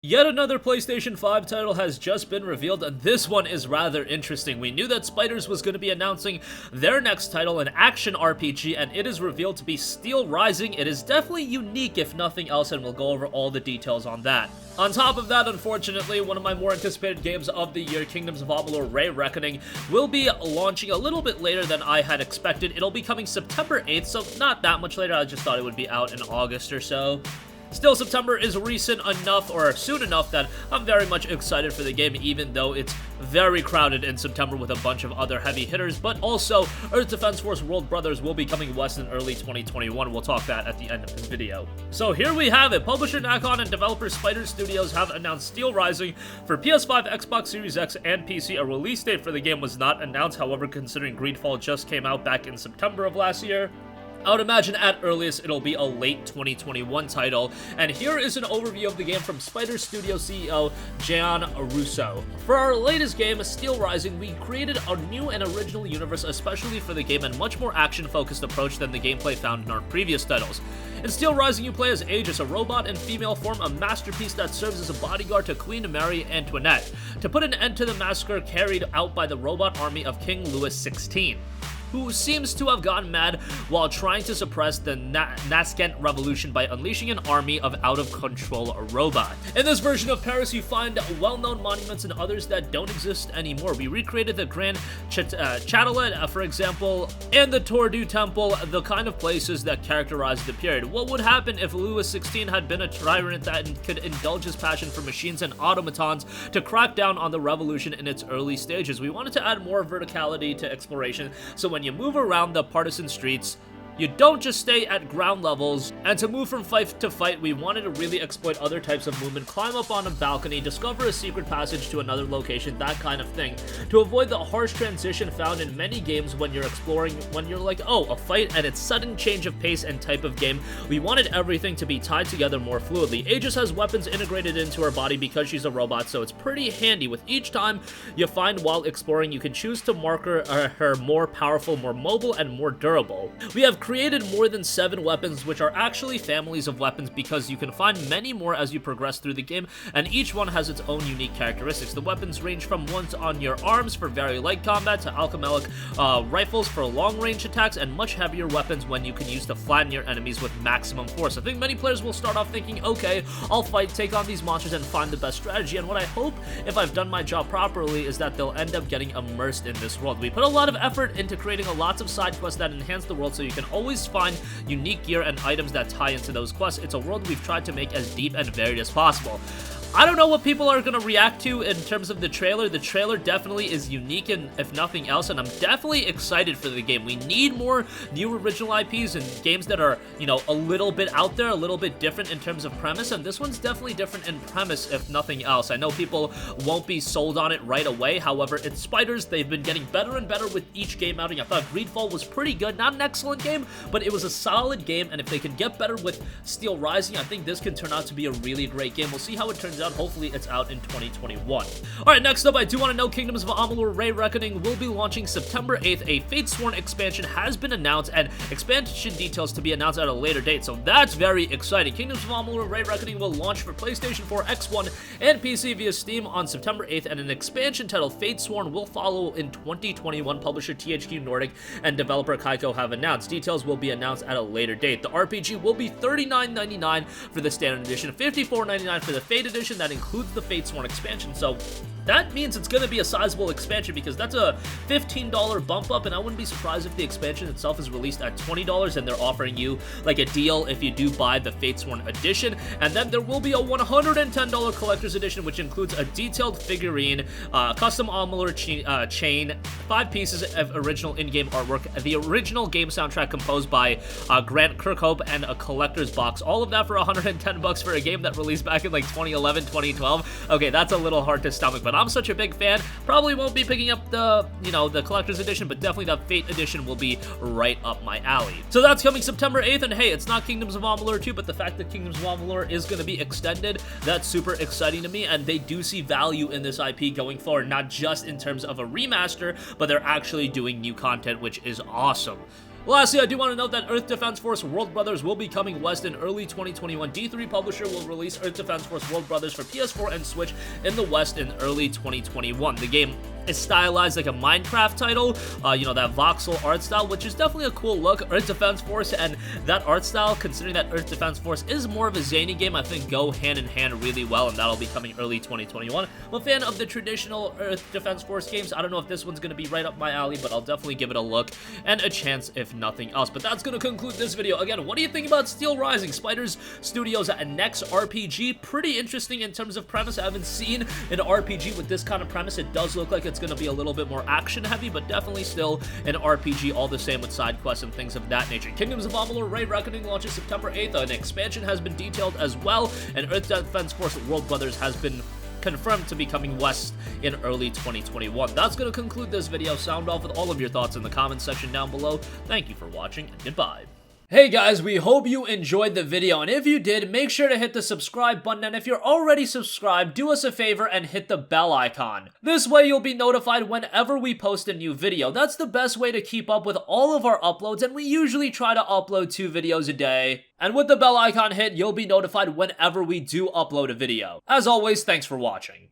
Yet another PlayStation 5 title has just been revealed, and this one is rather interesting. We knew that Spiders was going to be announcing their next title, an action RPG, and it is revealed to be Steelrising. It is definitely unique if nothing else, and we'll go over all the details on that. On top of that, unfortunately, one of my more anticipated games of the year, Kingdoms of Amalur: Ray Reckoning, will be launching a little bit later than I had expected. It'll be coming September 8th, so not that much later. I just thought it would be out in August or so. Still, September is recent enough, or soon enough, that I'm very much excited for the game, even though it's very crowded in September with a bunch of other heavy hitters. But also, Earth Defense Force World Brothers will be coming west in early 2021. We'll talk that at the end of this video. So here we have it. Publisher Nacon and developer Spider Studios have announced Steelrising for PS5, Xbox Series X, and PC. A release date for the game was not announced, however, considering Greedfall just came out back in September of last year, I would imagine at earliest it'll be a late 2021 title, and here is an overview of the game from Spider Studio CEO Gian Russo. For our latest game, Steelrising, we created a new and original universe especially for the game, and much more action-focused approach than the gameplay found in our previous titles. In Steelrising, you play as Aegis, a robot in female form, a masterpiece that serves as a bodyguard to Queen Mary Antoinette, to put an end to the massacre carried out by the robot army of King Louis XVI, who seems to have gone mad while trying to suppress the Nascent Revolution by unleashing an army of out-of-control robots. In this version of Paris, you find well-known monuments and others that don't exist anymore. We recreated the Grand Châtelet, for example, and the Tour du Temple, the kind of places that characterized the period. What would happen if Louis XVI had been a tyrant that could indulge his passion for machines and automatons to crack down on the revolution in its early stages? We wanted to add more verticality to exploration, so when you move around the partisan streets, you don't just stay at ground levels, and to move from fight to fight, we wanted to really exploit other types of movement, climb up on a balcony, discover a secret passage to another location, that kind of thing, to avoid the harsh transition found in many games when you're exploring, when you're like, oh, a fight, and its sudden change of pace and type of game. We wanted everything to be tied together more fluidly. Aegis has weapons integrated into her body because she's a robot, so it's pretty handy. With each time you find while exploring, you can choose to mark her more powerful, more mobile, and more durable. We have created more than 7 weapons, which are actually families of weapons because you can find many more as you progress through the game, and each one has its own unique characteristics. The weapons range from ones on your arms for very light combat to alchemic rifles for long-range attacks, and much heavier weapons when you can use to flatten your enemies with maximum force. I think many players will start off thinking, okay, I'll fight, take on these monsters, and find the best strategy, and what I hope, if I've done my job properly, is that they'll end up getting immersed in this world. We put a lot of effort into creating lots of side quests that enhance the world, so you can always find unique gear and items that tie into those quests. It's a world we've tried to make as deep and varied as possible. I don't know what people are going to react to in terms of the trailer. The trailer definitely is unique, and if nothing else, and I'm definitely excited for the game. We need more new original IPs and games that are, you know, a little bit out there, a little bit different in terms of premise, and this one's definitely different in premise, if nothing else. I know people won't be sold on it right away. However, it's Spiders. They've been getting better and better with each game outing. I thought Greedfall was pretty good. Not an excellent game, but it was a solid game, and if they can get better with Steelrising, I think this can turn out to be a really great game. We'll see how it turns out. Hopefully it's out in 2021. Alright, next up, I do want to know Kingdoms of Amalur: Ray Reckoning will be launching September 8th. A Fatesworn expansion has been announced, and expansion details to be announced at a later date, so that's very exciting. Kingdoms of Amalur: Ray Reckoning will launch for PlayStation 4, X1, and PC via Steam on September 8th, and an expansion titled Fatesworn will follow in 2021. Publisher THQ Nordic and developer Kaiko have announced. Details will be announced at a later date. The RPG will be $39.99 for the Standard Edition, $54.99 for the Fate Edition. That includes the Fatesworn expansion, so that means it's going to be a sizable expansion because that's a $15 bump up, and I wouldn't be surprised if the expansion itself is released at $20 and they're offering you like a deal if you do buy the Fatesworn edition. And then there will be a $110 collector's edition, which includes a detailed figurine, custom Amalur chain, 5 pieces of original in-game artwork, the original game soundtrack composed by Grant Kirkhope, and a collector's box. All of that for $110 for a game that released back in like 2011, 2012. Okay, that's a little hard to stomach, but I'm such a big fan. Probably won't be picking up the, you know, the collector's edition, but definitely the Fate edition will be right up my alley. So that's coming September 8th, and hey, it's not Kingdoms of Amalur 2, but the fact that Kingdoms of Amalur is going to be extended, that's super exciting to me, and they do see value in this IP going forward, not just in terms of a remaster, but they're actually doing new content, which is awesome. Lastly, I do want to note that Earth Defense Force World Brothers will be coming west in early 2021. D3 Publisher will release Earth Defense Force World Brothers for PS4 and Switch in the west in early 2021. The game is stylized like a Minecraft title, you know, that voxel art style, which is definitely a cool look. Earth Defense Force and that art style, considering that Earth Defense Force is more of a zany game, I think go hand in hand really well, and that'll be coming early 2021. I'm a fan of the traditional Earth Defense Force games. I don't know if this one's going to be right up my alley, but I'll definitely give it a look and a chance if nothing else. But that's going to conclude this video. Again, what do you think about Steelrising, Spiders Studios' next RPG? Pretty interesting in terms of premise. I haven't seen an RPG with this kind of premise. It does look like it's going to be a little bit more action heavy, but definitely still an RPG, all the same with side quests and things of that nature. Kingdoms of Amalur Raid Reckoning launches September 8th. An expansion has been detailed as well, and Earth Defense Force World Brothers has been confirmed to be coming west in early 2021. That's going to conclude this video. Sound off with all of your thoughts in the comments section down below. Thank you for watching, and goodbye. Hey guys, we hope you enjoyed the video, and if you did, make sure to hit the subscribe button, and if you're already subscribed, do us a favor and hit the bell icon. This way you'll be notified whenever we post a new video. That's the best way to keep up with all of our uploads, and we usually try to upload 2 videos a day. And with the bell icon hit, you'll be notified whenever we do upload a video. As always, thanks for watching.